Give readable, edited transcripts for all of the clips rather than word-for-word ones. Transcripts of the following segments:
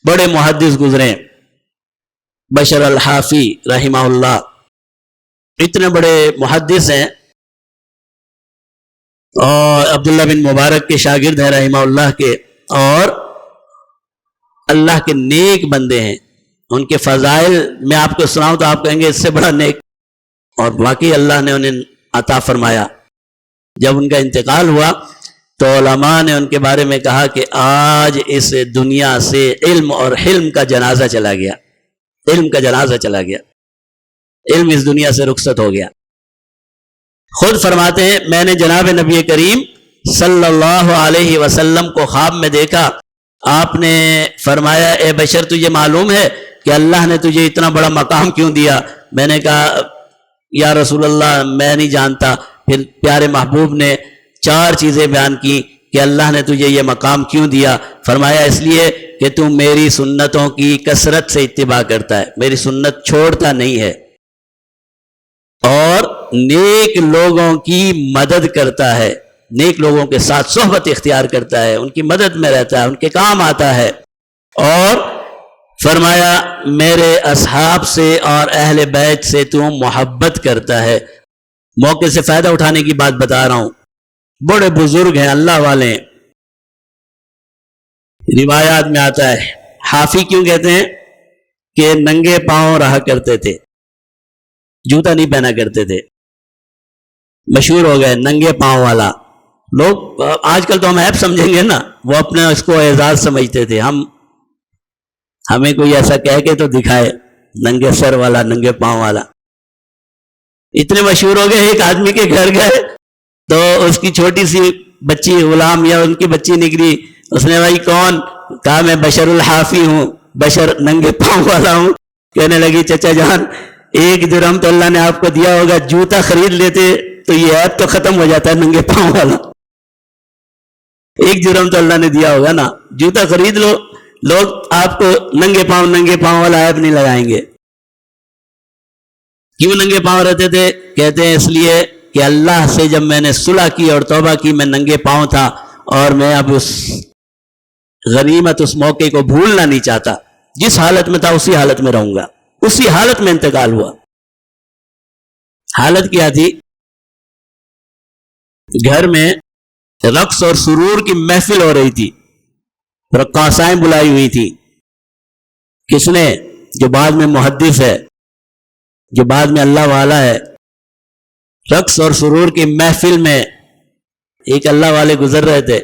بڑے محدث گزرے، بشر الحافی رحمہ اللہ، اتنے بڑے محدث ہیں، اور عبداللہ بن مبارک کے شاگرد ہیں رحمہ اللہ کے، اور اللہ کے نیک بندے ہیں۔ ان کے فضائل میں آپ کو سناؤں تو آپ کہیں گے اس سے بڑا نیک، اور واقعی اللہ نے انہیں عطا فرمایا۔ جب ان کا انتقال ہوا تو علماء نے ان کے بارے میں کہا کہ آج اس دنیا سے علم اور حلم کا جنازہ چلا گیا، علم کا جنازہ چلا گیا، علم اس دنیا سے رخصت ہو گیا۔ خود فرماتے ہیں میں نے جناب نبی کریم صلی اللہ علیہ وسلم کو خواب میں دیکھا، آپ نے فرمایا اے بشر تجھے معلوم ہے کہ اللہ نے تجھے اتنا بڑا مقام کیوں دیا؟ میں نے کہا یا رسول اللہ میں نہیں جانتا۔ پھر پیارے محبوب نے 4 چیزیں بیان کی کہ اللہ نے تجھے یہ مقام کیوں دیا۔ فرمایا اس لیے کہ تم میری سنتوں کی کثرت سے اتباع کرتا ہے، میری سنت چھوڑتا نہیں ہے، اور نیک لوگوں کی مدد کرتا ہے، نیک لوگوں کے ساتھ صحبت اختیار کرتا ہے، ان کی مدد میں رہتا ہے، ان کے کام آتا ہے، اور فرمایا میرے اصحاب سے اور اہل بیت سے تو محبت کرتا ہے۔ موقع سے فائدہ اٹھانے کی بات بتا رہا ہوں، بڑے بزرگ ہیں، اللہ والے ہیں۔ روایات میں آتا ہے حافی کیوں کہتے ہیں کہ ننگے پاؤں رہا کرتے تھے، جوتا نہیں پہنا کرتے تھے، مشہور ہو گئے ننگے پاؤں والا۔ لوگ آج کل تو ہم ایپ سمجھیں گے نا، وہ اپنے اس کو اعزاز سمجھتے تھے، ہمیں کوئی ایسا کہہ کے تو دکھائے ننگے سر والا، ننگے پاؤں والا۔ اتنے مشہور ہو گئے، ایک آدمی کے گھر گئے تو اس کی چھوٹی سی بچی غلام یا ان کی بچی نکلی، اس نے بھائی کون؟ کہا میں بشر الحافی ہوں، بشر ننگے پاؤں والا ہوں۔ کہنے لگی چچا جان 1 درہم تو اللہ نے آپ کو دیا ہوگا، جوتا خرید لیتے تو یہ ایپ تو ختم ہو جاتا ہے ننگے پاؤں والا۔ 1 درہم تو اللہ نے دیا ہوگا نا، جوتا خرید لو، لوگ آپ کو ننگے پاؤں والا ایپ نہیں لگائیں گے۔ کیوں ننگے پاؤں رہتے تھے؟ کہتے ہیں اس لیے کہ اللہ سے جب میں نے صلح کی اور توبہ کی میں ننگے پاؤں تھا، اور میں اب اس غنیمت، اس موقع کو بھولنا نہیں چاہتا، جس حالت میں تھا اسی حالت میں رہوں گا۔ اسی حالت میں انتقال ہوا۔ حالت کیا تھی؟ گھر میں رقص اور سرور کی محفل ہو رہی تھی، رقاصائیں بلائی ہوئی تھی۔ کس نے؟ جو بعد میں محدث ہے، جو بعد میں اللہ والا ہے۔ رقص اور سرور کی محفل میں ایک اللہ والے گزر رہے تھے،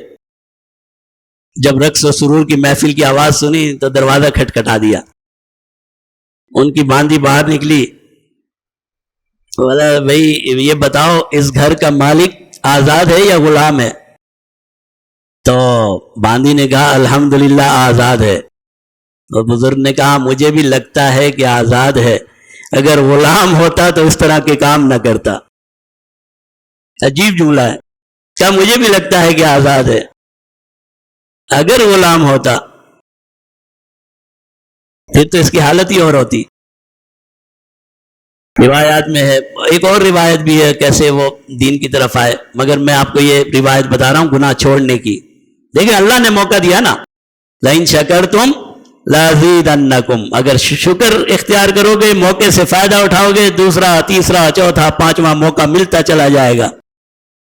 جب رقص اور سرور کی محفل کی آواز سنی تو دروازہ کھٹکھٹا دیا۔ ان کی باندی باہر نکلی، بولا بھائی یہ بتاؤ اس گھر کا مالک آزاد ہے یا غلام ہے؟ تو باندی نے کہا الحمدللہ آزاد ہے۔ اور بزرگ نے کہا مجھے بھی لگتا ہے کہ آزاد ہے، اگر غلام ہوتا تو اس طرح کے کام نہ کرتا۔ عجیب جملہ ہے، کیا مجھے بھی لگتا ہے کہ آزاد ہے، اگر غلام ہوتا پھر تو اس کی حالت ہی اور ہوتی۔ روایات میں ہے، ایک اور روایت بھی ہے کیسے وہ دین کی طرف آئے، مگر میں آپ کو یہ روایت بتا رہا ہوں گناہ چھوڑنے کی۔ دیکھیں اللہ نے موقع دیا نا، لَإِن شَكَرْتُمْ لَأَزِيدَنَّكُمْ، اگر شکر اختیار کرو گے، موقع سے فائدہ اٹھاؤ گے، دوسرا، تیسرا، چوتھا، 5واں موقع ملتا چلا جائے گا۔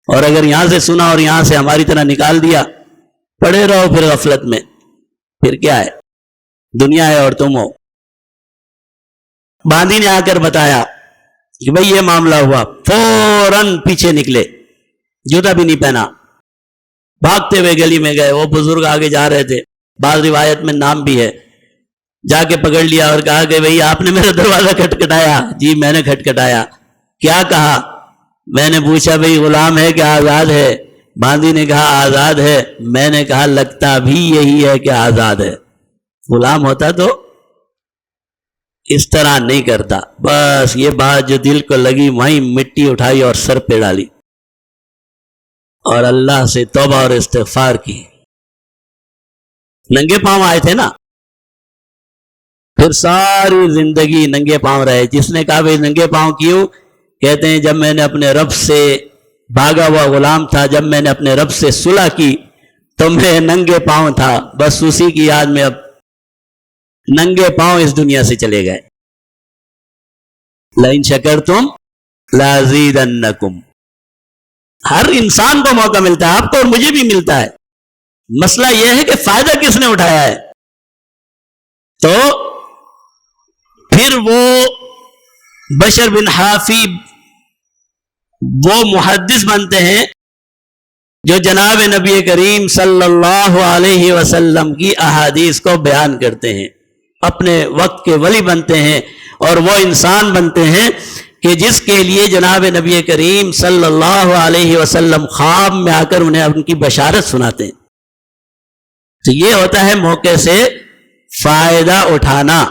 اور اگر یہاں سے سنا اور یہاں سے ہماری طرح نکال دیا، پڑے رہو پھر غفلت میں، پھر کیا ہے؟ دنیا ہے اور تم ہو۔ باندی نے آ کر بتایا کہ بھئی یہ معاملہ ہوا، فوراً پیچھے نکلے، جوتا بھی نہیں پہنا، بھاگتے ہوئے گلی میں گئے۔ وہ بزرگ آگے جا رہے تھے، بعض روایت میں نام بھی ہے، جا کے پکڑ لیا اور کہا کہ بھئی آپ نے میرا دروازہ کھٹکھٹایا۔ جی میں نے کھٹکھٹایا۔ کیا کہا؟ میں نے پوچھا بھئی غلام ہے کہ آزاد ہے؟ باندی نے کہا آزاد ہے۔ میں نے کہا لگتا بھی یہی ہے کہ آزاد ہے، غلام ہوتا تو اس طرح نہیں کرتا۔ بس یہ بات جو دل کو لگی وہیں مٹی اٹھائی اور سر پہ ڈالی اور اللہ سے توبہ اور استغفار کی۔ ننگے پاؤں آئے تھے نا، پھر ساری زندگی ننگے پاؤں رہے۔ جس نے کہا بھئی ننگے پاؤں کیوں؟ کہتے ہیں جب میں نے اپنے رب سے، بھاگا ہوا غلام تھا، جب میں نے اپنے رب سے صلح کی تو میں ننگے پاؤں تھا، بس اسی کی یاد میں اب ننگے پاؤں اس دنیا سے چلے گئے. لئن شکرتم لازیدنکم. ہر انسان کو موقع ملتا ہے, آپ کو اور مجھے بھی ملتا ہے. مسئلہ یہ ہے کہ فائدہ کس نے اٹھایا ہے. تو پھر وہ بشر بن حافی وہ محدث بنتے ہیں جو جناب نبی کریم صلی اللہ علیہ وسلم کی احادیث کو بیان کرتے ہیں, اپنے وقت کے ولی بنتے ہیں, اور وہ انسان بنتے ہیں کہ جس کے لیے جناب نبی کریم صلی اللہ علیہ وسلم خواب میں آ کر انہیں ان کی بشارت سناتے ہیں. تو یہ ہوتا ہے موقع سے فائدہ اٹھانا.